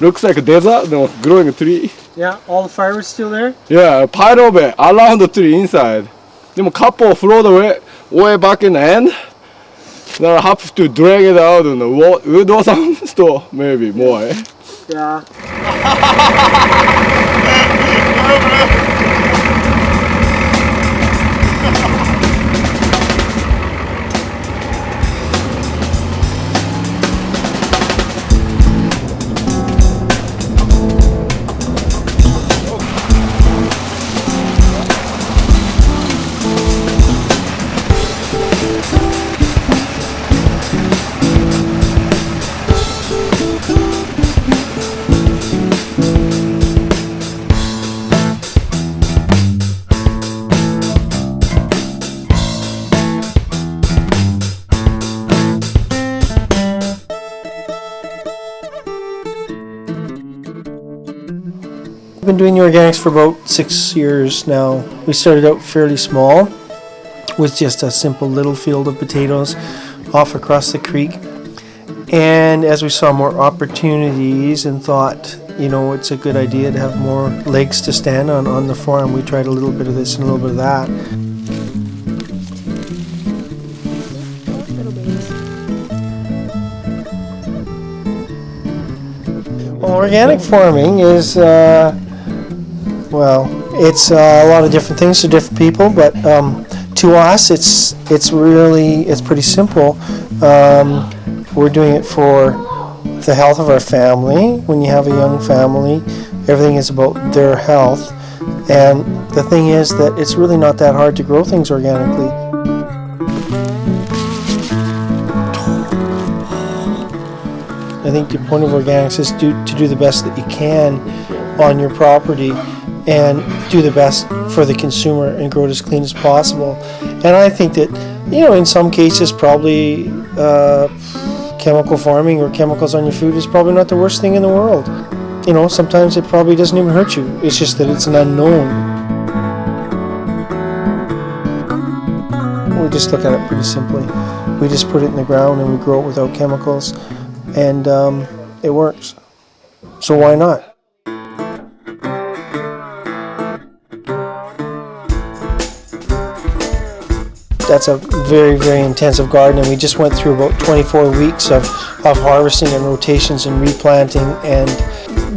Looks like a desert, no, growing a tree. Yeah, all the firewood's still there? Yeah, a pile of it around the tree inside. Then a couple float way back in the end. Then I have to drag it out and wood or some store, maybe more. Yeah. I've been doing the organics for about 6 years now. We started out fairly small with just a simple little field of potatoes off across the creek. And as we saw more opportunities and thought, you know, it's a good idea to have more legs to stand on the farm, we tried a little bit of this and a little bit of that. Well, organic farming is well, it's a lot of different things to different people, but to us, it's pretty simple. We're doing it for the health of our family. When you have a young family, everything is about their health, and the thing is that it's really not that hard to grow things organically. I think the point of organics is to do the best that you can on your property and do the best for the consumer and grow it as clean as possible. And I think that, you know, in some cases probably chemical farming or chemicals on your food is probably not the worst thing in the world. You know, sometimes it probably doesn't even hurt you. It's just that it's an unknown. We just look at it pretty simply. We just put it in the ground and we grow it without chemicals, and it works. So why not? That's a very, very intensive garden, and we just went through about 24 weeks of harvesting and rotations and replanting, and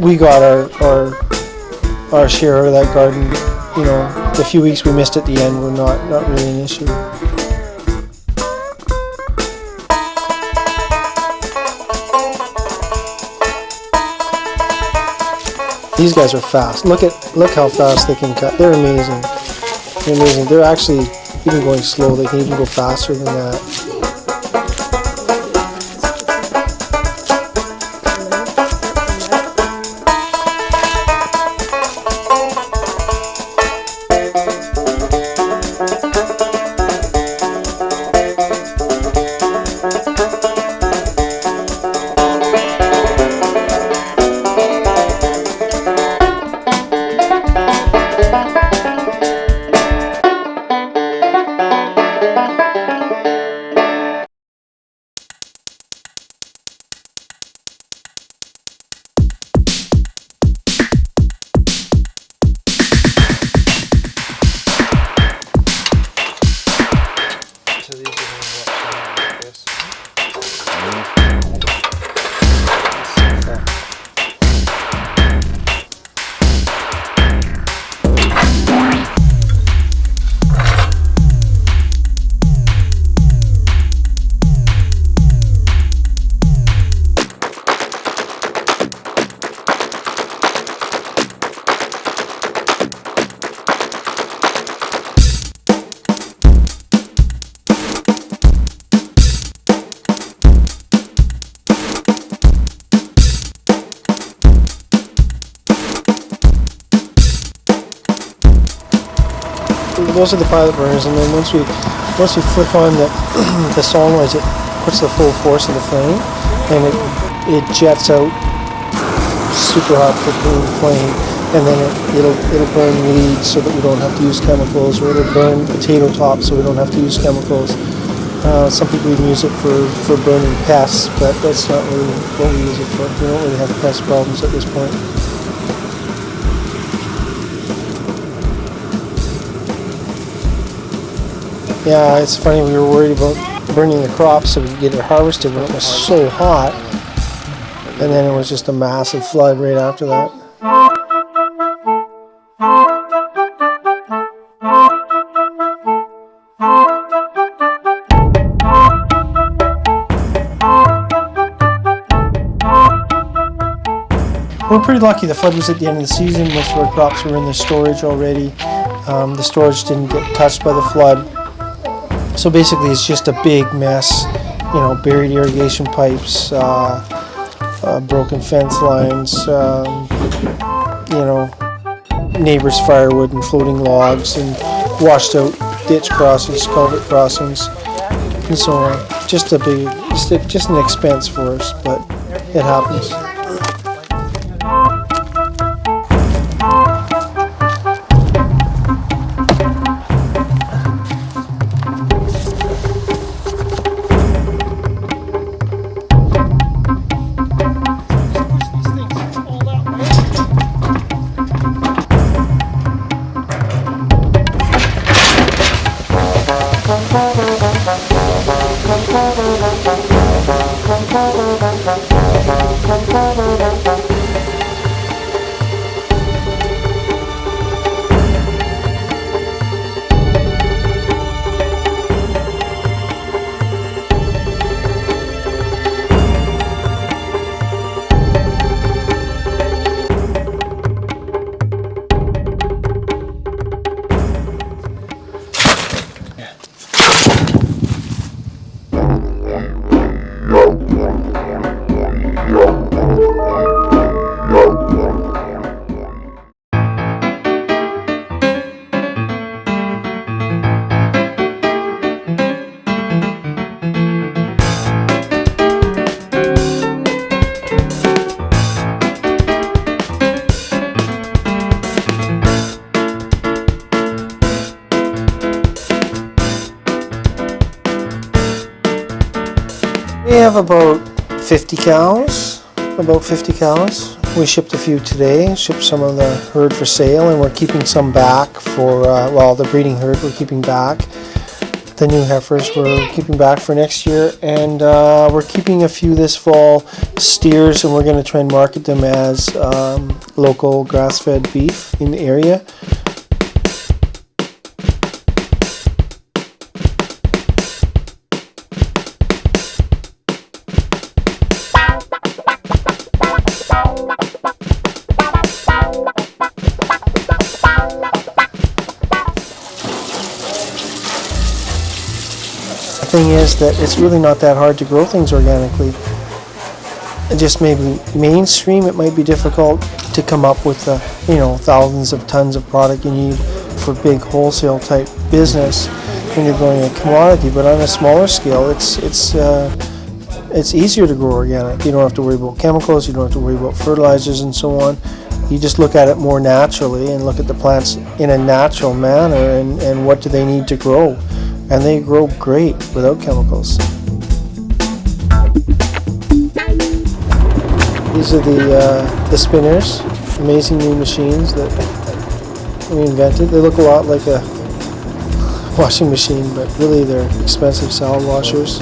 we got our share of that garden. You know, the few weeks we missed at the end were not really an issue. These guys are fast. Look how fast they can cut. They're amazing. They're amazing. They're actually even going slow. They can even go faster than that. Those are the pilot burners, and then once we flick on the solenoids, it puts the full force of the flame, and it jets out super hot flame, and then it'll burn leaves so that we don't have to use chemicals, or it'll burn potato tops so we don't have to use chemicals. Some people even use it for burning pests, but that's not really what we use it for. We don't really have pest problems at this point. Yeah, it's funny, we were worried about burning the crops so we could get it harvested when it was so hot, and then it was just a massive flood right after that. We're pretty lucky. The flood was at the end of the season. Most of our crops were in the storage already. The storage didn't get touched by the flood. So basically it's just a big mess, you know, buried irrigation pipes, broken fence lines, you know, neighbors' firewood and floating logs, and washed out ditch crossings, culvert crossings, and so on. Just a big, just an expense for us, but it happens. We have about 50 cows, We shipped a few today, shipped some of the herd for sale, and we're keeping some back for, well, the breeding herd we're keeping back. The new heifers we're keeping back for next year, and we're keeping a few this fall steers, and we're going to try and market them as local grass-fed beef in the area. The thing is that it's really not that hard to grow things organically. It just maybe mainstream, it might be difficult to come up with the, you know, thousands of tons of product you need for big wholesale type business when you're growing a commodity. But on a smaller scale, it's easier to grow organic. You don't have to worry about chemicals, you don't have to worry about fertilizers and so on. You just look at it more naturally and look at the plants in a natural manner and what do they need to grow. And they grow great without chemicals. These are the spinners, amazing new machines that we invented. They look a lot like a washing machine, but really they're expensive salad washers.